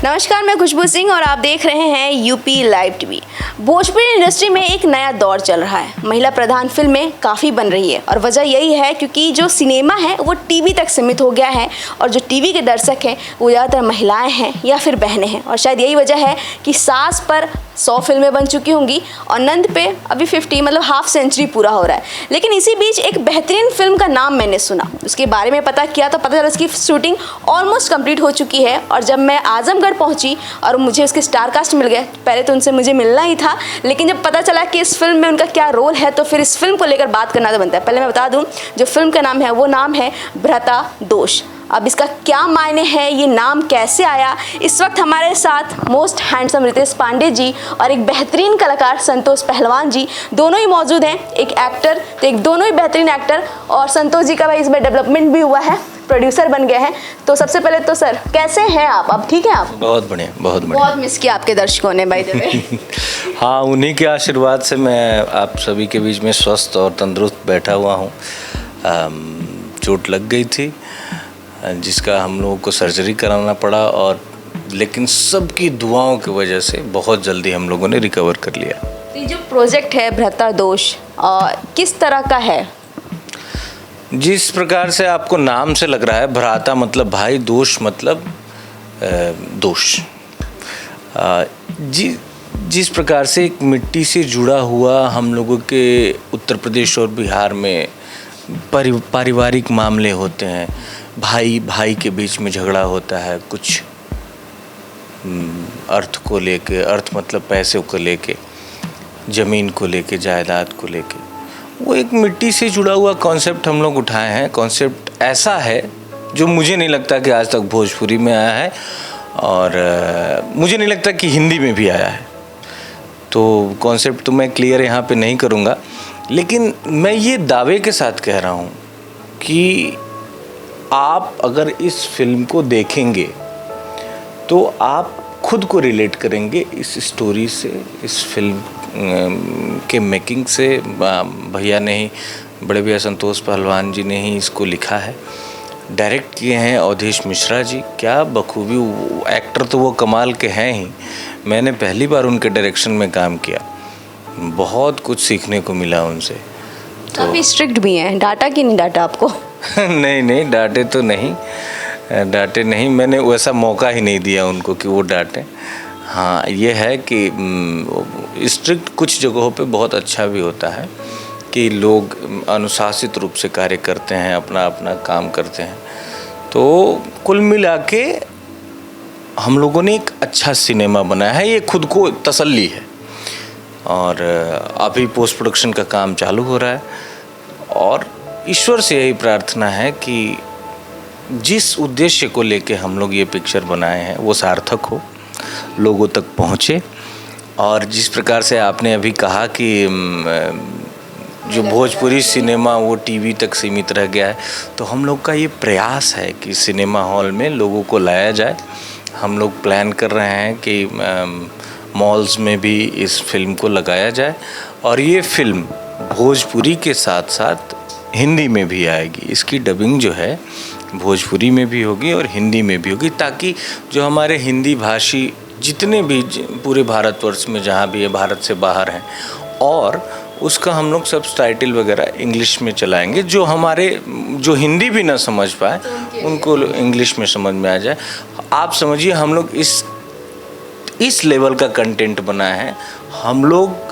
नमस्कार, मैं खुशबू सिंह और आप देख रहे हैं UP live TV. Bhojpuri industry में एक नया दौर चल रहा है। महिला प्रधान फिल्में काफ़ी बन रही है और वजह यही है क्योंकि जो सिनेमा है वो टीवी तक सीमित हो गया है और जो टीवी के दर्शक हैं वो ज़्यादातर महिलाएं हैं या फिर बहनें हैं। और शायद यही वजह है कि सास पर 100 फिल्में बन चुकी होंगी और नंद पे अभी 50 मतलब हाफ सेंचुरी पूरा हो रहा है। लेकिन इसी बीच एक बेहतरीन फिल्म का नाम मैंने सुना, उसके बारे में पता किया तो पता चला उसकी शूटिंग ऑलमोस्ट कंप्लीट हो चुकी है। और जब मैं आजमगढ़ पहुंची और मुझे उसके स्टार कास्ट मिल गए, पहले तो उनसे मुझे मिलना ही था, लेकिन जब पता चला कि इस फिल्म में उनका क्या रोल है तो फिर इस फिल्म को लेकर बात करना तो बनता है। पहले मैं बता दूं, जो फिल्म का नाम है वो नाम है भ्राता दोष। अब इसका क्या मायने हैं, ये नाम कैसे आया, इस वक्त हमारे साथ मोस्ट हैंडसम रितेश पांडे जी और एक बेहतरीन कलाकार संतोष पहलवान जी दोनों ही मौजूद हैं। एक एक्टर तो एक दोनों ही बेहतरीन एक्टर, और संतोष जी का भाई इसमें डेवलपमेंट भी हुआ है, प्रोड्यूसर बन गए हैं। तो सबसे पहले तो सर कैसे हैं आप? अब ठीक है आप? बहुत बढ़िया, बहुत बढ़िया। बहुत मिस किया आपके दर्शकों ने बाय द वे। हाँ, उन्हीं के आशीर्वाद से मैं आप सभी के बीच में स्वस्थ और तंदुरुस्त बैठा हुआ हूँ। चोट लग गई थी जिसका हम लोगों को सर्जरी कराना पड़ा, और लेकिन सबकी दुआओं की वजह से बहुत जल्दी हम लोगों ने रिकवर कर लिया। तो ये जो प्रोजेक्ट है भ्राता दोष किस तरह का है? जिस प्रकार से आपको नाम से लग रहा है, भ्राता मतलब भाई, दोष मतलब दोष। जिस प्रकार से एक मिट्टी से जुड़ा हुआ हम लोगों के उत्तर प्रदेश और बिहार में पारिवारिक मामले होते हैं, भाई भाई के बीच में झगड़ा होता है, कुछ अर्थ को लेके, अर्थ मतलब पैसे को लेके, ज़मीन को लेके, जायदाद को लेके, वो एक मिट्टी से जुड़ा हुआ कॉन्सेप्ट हम लोग उठाए हैं। कॉन्सेप्ट ऐसा है जो मुझे नहीं लगता कि आज तक भोजपुरी में आया है, और मुझे नहीं लगता कि हिंदी में भी आया है। तो कॉन्सेप्ट तो मैं क्लियर यहाँ पे नहीं करूँगा, लेकिन मैं ये दावे के साथ कह रहा हूँ कि आप अगर इस फिल्म को देखेंगे तो आप खुद को रिलेट करेंगे इस स्टोरी से, इस फिल्म के मेकिंग से। भैया ने ही, बड़े भैया संतोष पहलवान जी ने ही इसको लिखा है, डायरेक्ट किए हैं अवधेश मिश्रा जी। क्या बखूबी, एक्टर तो वो कमाल के हैं ही। मैंने पहली बार उनके डायरेक्शन में काम किया, बहुत कुछ सीखने को मिला उनसे। काफ़ी स्ट्रिक्ट भी हैं, डाटा कि नहीं डाटा आपको? नहीं, डांटे तो नहीं, डांटे नहीं, मैंने वैसा मौका ही नहीं दिया उनको कि वो डांटें। हाँ, ये है कि स्ट्रिक्ट कुछ जगहों पे बहुत अच्छा भी होता है कि लोग अनुशासित रूप से कार्य करते हैं, अपना अपना काम करते हैं। तो कुल मिला के हम लोगों ने एक अच्छा सिनेमा बनाया है, ये खुद को तसल्ली है। और अभी पोस्ट प्रोडक्शन का काम चालू हो रहा है, और ईश्वर से यही प्रार्थना है कि जिस उद्देश्य को लेके हम लोग ये पिक्चर बनाए हैं वो सार्थक हो, लोगों तक पहुँचे। और जिस प्रकार से आपने अभी कहा कि जो भोजपुरी सिनेमा वो टीवी तक सीमित रह गया है, तो हम लोग का ये प्रयास है कि सिनेमा हॉल में लोगों को लाया जाए। हम लोग प्लान कर रहे हैं कि मॉल्स में भी इस फिल्म को लगाया जाए, और ये फिल्म भोजपुरी के साथ साथ हिंदी में भी आएगी। इसकी डबिंग जो है भोजपुरी में भी होगी और हिंदी में भी होगी, ताकि जो हमारे हिंदी भाषी जितने भी पूरे भारतवर्ष में जहाँ भी है, भारत से बाहर हैं, और उसका हम लोग सबटाइटल वगैरह इंग्लिश में चलाएंगे। जो हिंदी भी ना समझ पाए उनको इंग्लिश में समझ में आ जाए। आप समझिए, हम लोग इस लेवल का कंटेंट बनाया है। हम लोग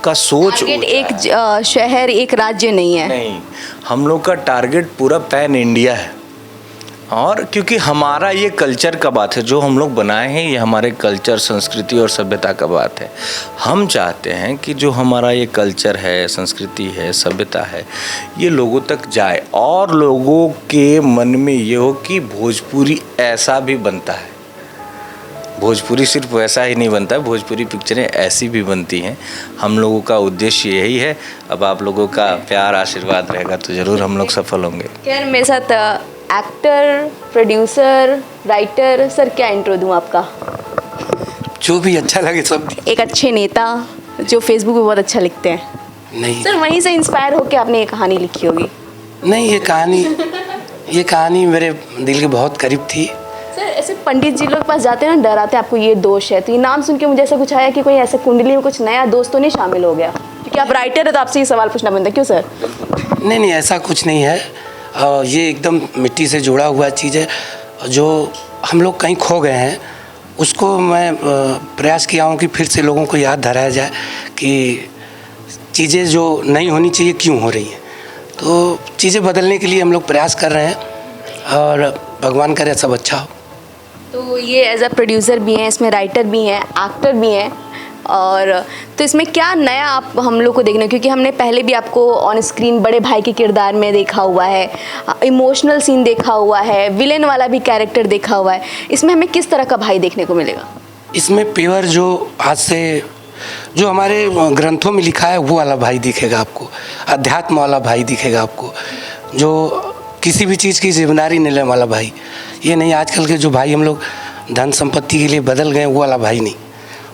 का सोच एक शहर, एक राज्य नहीं है, नहीं, हम लोग का टारगेट पूरा पैन इंडिया है। और क्योंकि हमारा ये कल्चर का बात है, जो हम लोग बनाए हैं ये हमारे कल्चर, संस्कृति और सभ्यता का बात है। हम चाहते हैं कि जो हमारा ये कल्चर है, संस्कृति है, सभ्यता है, ये लोगों तक जाए, और लोगों के मन में ये हो कि भोजपुरी ऐसा भी बनता है। भोजपुरी सिर्फ वैसा ही नहीं बनता है, भोजपुरी पिक्चरें ऐसी भी बनती हैं। हम लोगों का उद्देश्य यही है। अब आप लोगों का प्यार, आशीर्वाद रहेगा तो ज़रूर हम लोग सफल होंगे। खैर, मेरे साथ एक्टर, प्रोड्यूसर, राइटर, सर क्या इंट्रो दूं आपका? जो भी अच्छा लगे सब। एक अच्छे नेता जो फेसबुक पे बहुत अच्छा लिखते हैं। नहीं सर, वहीं से इंस्पायर होकर आपने ये कहानी लिखी होगी? नहीं, ये कहानी मेरे दिल के बहुत करीब थी। सर सर ऐसे पंडित जी लोग के पास जाते हैं ना, डराते हैं आपको ये दोष है, तो ये नाम सुन के मुझे ऐसा कुछ आया कि कोई ऐसा कुंडली में कुछ नया दोष तो नहीं शामिल हो गया, क्योंकि आप राइटर है तो आपसे ये सवाल पूछना बनता है। क्यों सर? नहीं, ऐसा कुछ नहीं है। ये एकदम मिट्टी से जुड़ा हुआ चीज़ है। जो हम लोग कहीं खो गए हैं उसको मैं प्रयास किया हूँ कि फिर से लोगों को याद धराया जाए कि चीज़ें जो नहीं होनी चाहिए क्यों हो रही हैं। तो चीज़ें बदलने के लिए हम लोग प्रयास कर रहे हैं और भगवान करे सब अच्छा हो। तो ये एज अ प्रोड्यूसर भी हैं, इसमें राइटर भी हैं, एक्टर भी हैं, और तो इसमें क्या नया आप हम लोग को देखना, क्योंकि हमने पहले भी आपको ऑन स्क्रीन बड़े भाई के किरदार में देखा हुआ है, इमोशनल सीन देखा हुआ है, विलेन वाला भी कैरेक्टर देखा हुआ है, इसमें हमें किस तरह का भाई देखने को मिलेगा? इसमें प्योर जो आज से जो हमारे ग्रंथों में लिखा है वो वाला भाई दिखेगा आपको, अध्यात्म वाला भाई दिखेगा आपको, जो किसी भी चीज़ की जिम्मेदारी नहीं लेने वाला भाई। ये नहीं आजकल के जो भाई हम लोग धन संपत्ति के लिए बदल गए वो वाला भाई नहीं,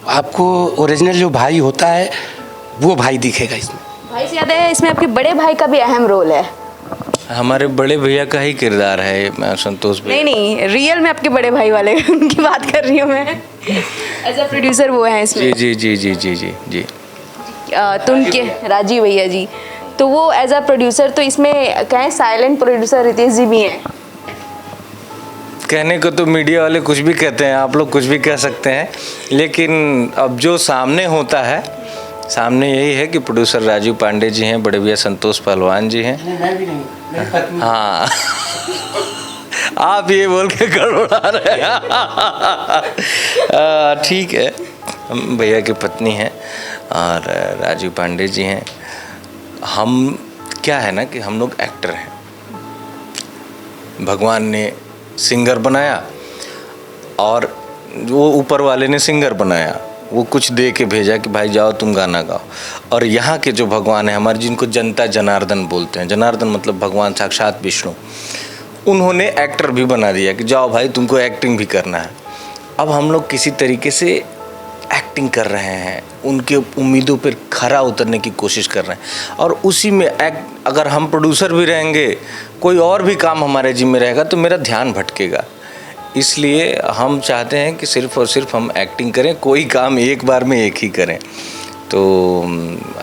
आपको ओरिजिनल जो भाई होता है वो भाई दिखेगा इसमें। भाई से याद है, इसमें आपके बड़े भाई का भी अहम रोल है। हमारे बड़े भैया का ही किरदार है संतोष भैया। नहीं, रियल में आपके बड़े भाई वाले उनकी बात कर रही हूँ मैं। एज अ प्रोड्यूसर वो हैं इसमें। जी जी जी जी जी जी। तो उनके राजीव भैया जी, तो वो एज अ प्रोड्यूसर, तो इसमें कहें साइलेंट प्रोड्यूसर रितेश जी भी हैं। कहने को तो मीडिया वाले कुछ भी कहते हैं, आप लोग कुछ भी कह सकते हैं, लेकिन अब जो सामने होता है, सामने यही है कि प्रोड्यूसर राजीव पांडे जी हैं, बड़े भैया संतोष पहलवान जी हैं। मैं भी नहीं, मेरी पत्नी। हाँ आप ये बोल के गड़बड़ा रहे हैं। ठीक है, हम भैया की पत्नी हैं और राजीव पांडे जी हैं। हम क्या है ना कि हम लोग एक्टर हैं, भगवान ने सिंगर बनाया और वो ऊपर वाले ने सिंगर बनाया, वो कुछ दे के भेजा कि भाई जाओ तुम गाना गाओ। और यहाँ के जो भगवान हैं हमारे, जिनको जनता जनार्दन बोलते हैं, जनार्दन मतलब भगवान साक्षात विष्णु, उन्होंने एक्टर भी बना दिया कि जाओ भाई तुमको एक्टिंग भी करना है। अब हम लोग किसी तरीके से एक्टिंग कर रहे हैं, उनके उम्मीदों पर खरा उतरने की कोशिश कर रहे हैं, और उसी में अगर हम प्रोड्यूसर भी रहेंगे, कोई और भी काम हमारे जिम्मे रहेगा तो मेरा ध्यान भटकेगा। इसलिए हम चाहते हैं कि सिर्फ और सिर्फ हम एक्टिंग करें, कोई काम एक बार में एक ही करें। तो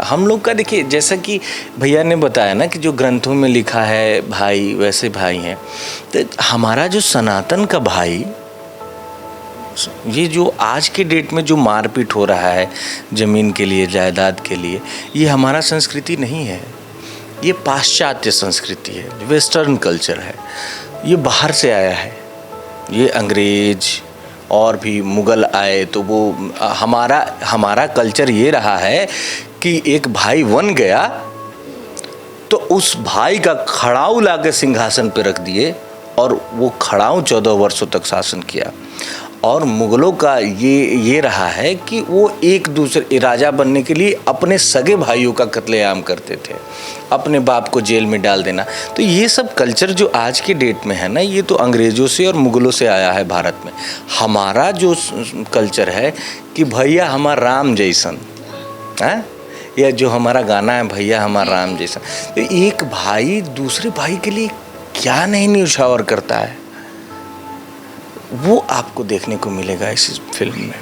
हम लोग का देखिए, जैसा कि भैया ने बताया ना कि जो ग्रंथों में लिखा है भाई वैसे भाई हैं, तो हमारा जो सनातन का भाई, ये जो आज के डेट में जो मारपीट हो रहा है ज़मीन के लिए, जायदाद के लिए, ये हमारा संस्कृति नहीं है, ये पाश्चात्य संस्कृति है, वेस्टर्न कल्चर है, ये बाहर से आया है। ये अंग्रेज और भी मुग़ल आए तो वो हमारा कल्चर ये रहा है कि एक भाई बन गया तो उस भाई का खड़ाऊ लाके सिंहासन पे रख दिए, और वो खड़ाऊ 14 वर्षों तक शासन किया। और मुग़लों का ये रहा है कि वो एक दूसरे राजा बनने के लिए अपने सगे भाइयों का कत्लेआम करते थे, अपने बाप को जेल में डाल देना। तो ये सब कल्चर जो आज के डेट में है ना, ये तो अंग्रेज़ों से और मुग़लों से आया है भारत में। हमारा जो कल्चर है कि भैया हमारा राम जैसन है, या जो हमारा गाना है भैया हमारा राम जैसन, तो एक भाई दूसरे भाई के लिए क्या नहीं न्यौछावर करता है, वो आपको देखने को मिलेगा इस फिल्म में।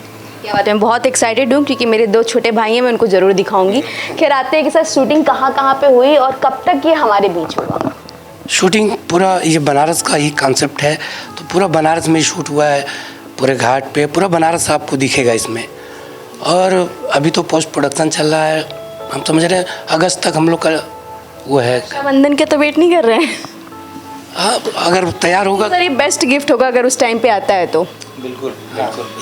क्या बात है, मैं बहुत एक्साइटेड हूँ क्योंकि मेरे 2 छोटे भाई हैं, मैं उनको ज़रूर दिखाऊंगी। खैर आते हैं कि सर शूटिंग कहाँ पे हुई और कब तक ये हमारे बीच होगा? शूटिंग पूरा ये बनारस का ही कॉन्सेप्ट है, तो पूरा बनारस में शूट हुआ है, पूरे घाट पे पूरा बनारस आपको दिखेगा इसमें। और अभी तो पोस्ट प्रोडक्शन चल रहा है, हम समझ रहे हैं अगस्त तक हम लोग का वो है। रक्षाबंधन के तो वेट नहीं कर रहे हैं? अगर तैयार होगा सर ये बेस्ट गिफ्ट होगा अगर उस टाइम पे आता है तो। बिल्कुल।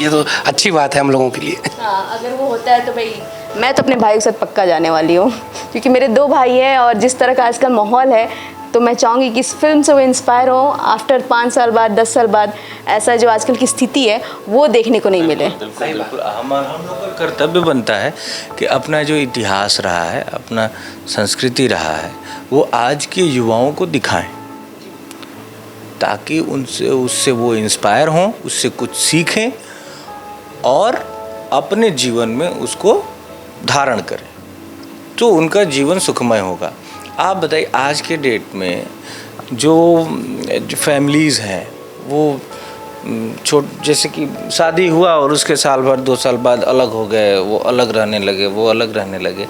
ये तो अच्छी बात है हम लोगों के लिए। हाँ, अगर वो होता है तो भाई मैं तो अपने भाई के साथ पक्का जाने वाली हूँ, क्योंकि मेरे 2 भाई हैं और जिस तरह का आजकल माहौल है, तो मैं चाहूँगी कि इस फिल्म से वो इंस्पायर हो, आफ्टर 5 साल बाद 10 साल बाद ऐसा जो आजकल की स्थिति है वो देखने को नहीं मिले। बिल्कुल हम लोग का कर्तव्य बनता है कि अपना जो इतिहास रहा है, अपना संस्कृति रहा है, वो आज के युवाओं को दिखाएं, ताकि उससे वो इंस्पायर हों, उससे कुछ सीखें और अपने जीवन में उसको धारण करें, तो उनका जीवन सुखमय होगा। आप बताइए आज के डेट में जो फैमिलीज़ हैं वो जैसे कि शादी हुआ और उसके साल भर 2 साल बाद अलग हो गए, वो अलग रहने लगे, वो अलग रहने लगे।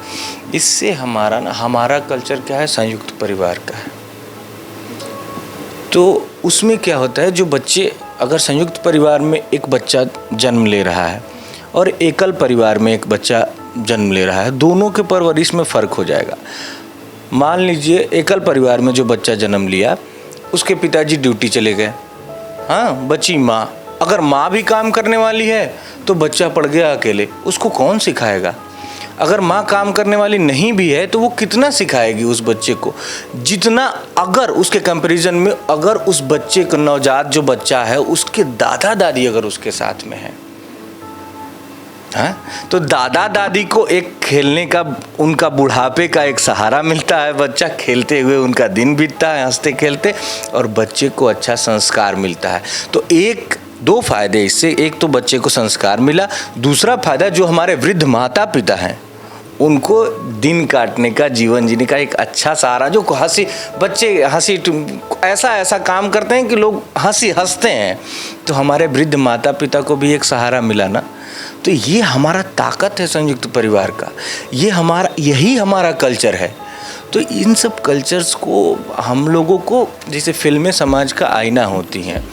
इससे हमारा कल्चर क्या है, संयुक्त परिवार का है। तो उसमें क्या होता है, जो बच्चे अगर संयुक्त परिवार में एक बच्चा जन्म ले रहा है और एकल परिवार में एक बच्चा जन्म ले रहा है, दोनों के परवरिश में फ़र्क हो जाएगा। मान लीजिए एकल परिवार में जो बच्चा जन्म लिया, उसके पिताजी ड्यूटी चले गए, हाँ, बची माँ। अगर माँ भी काम करने वाली है तो बच्चा पड़ गया अकेले, उसको कौन सिखाएगा? अगर माँ काम करने वाली नहीं भी है तो वो कितना सिखाएगी उस बच्चे को, जितना अगर उसके कंपैरिजन में अगर उस बच्चे का नवजात जो बच्चा है उसके दादा दादी अगर उसके साथ में है, हाँ, तो दादा दादी को एक खेलने का, उनका बुढ़ापे का एक सहारा मिलता है, बच्चा खेलते हुए उनका दिन बीतता है हंसते खेलते, और बच्चे को अच्छा संस्कार मिलता है। तो दो फायदे इससे, एक तो बच्चे को संस्कार मिला, दूसरा फायदा जो हमारे वृद्ध माता पिता हैं उनको दिन काटने का, जीवन जीने का एक अच्छा सहारा, जो बच्चे ऐसा काम करते हैं कि लोग हंसते हैं, तो हमारे वृद्ध माता पिता को भी एक सहारा मिला ना। तो ये हमारा ताकत है संयुक्त परिवार का, यही हमारा कल्चर है। तो इन सब कल्चर्स को हम लोगों को, जैसे फिल्में समाज का आईना होती हैं,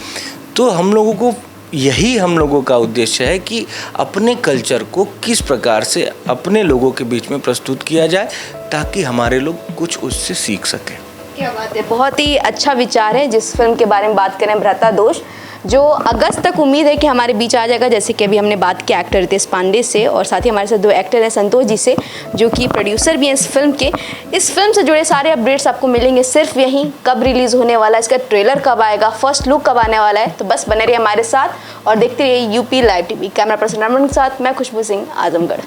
तो हम लोगों का उद्देश्य है कि अपने कल्चर को किस प्रकार से अपने लोगों के बीच में प्रस्तुत किया जाए ताकि हमारे लोग कुछ उससे सीख सकें। क्या बात है, बहुत ही अच्छा विचार है। जिस फिल्म के बारे में बात करें, भ्राता दोष, जो अगस्त तक उम्मीद है कि हमारे बीच आ जाएगा। जैसे कि अभी हमने बात की एक्टर रितेश पांडे से, और साथ ही हमारे साथ 2 एक्टर हैं संतोष जी से, जो कि प्रोड्यूसर भी हैं इस फिल्म के। इस फिल्म से जुड़े सारे अपडेट्स आपको मिलेंगे सिर्फ यहीं। कब रिलीज़ होने वाला है, इसका ट्रेलर कब आएगा, फर्स्ट लुक कब आने वाला है, तो बस बने रहिए हमारे साथ और देखते रहिए UP live TV. Camera person Raman के साथ मैं खुशबू सिंह, आजमगढ़।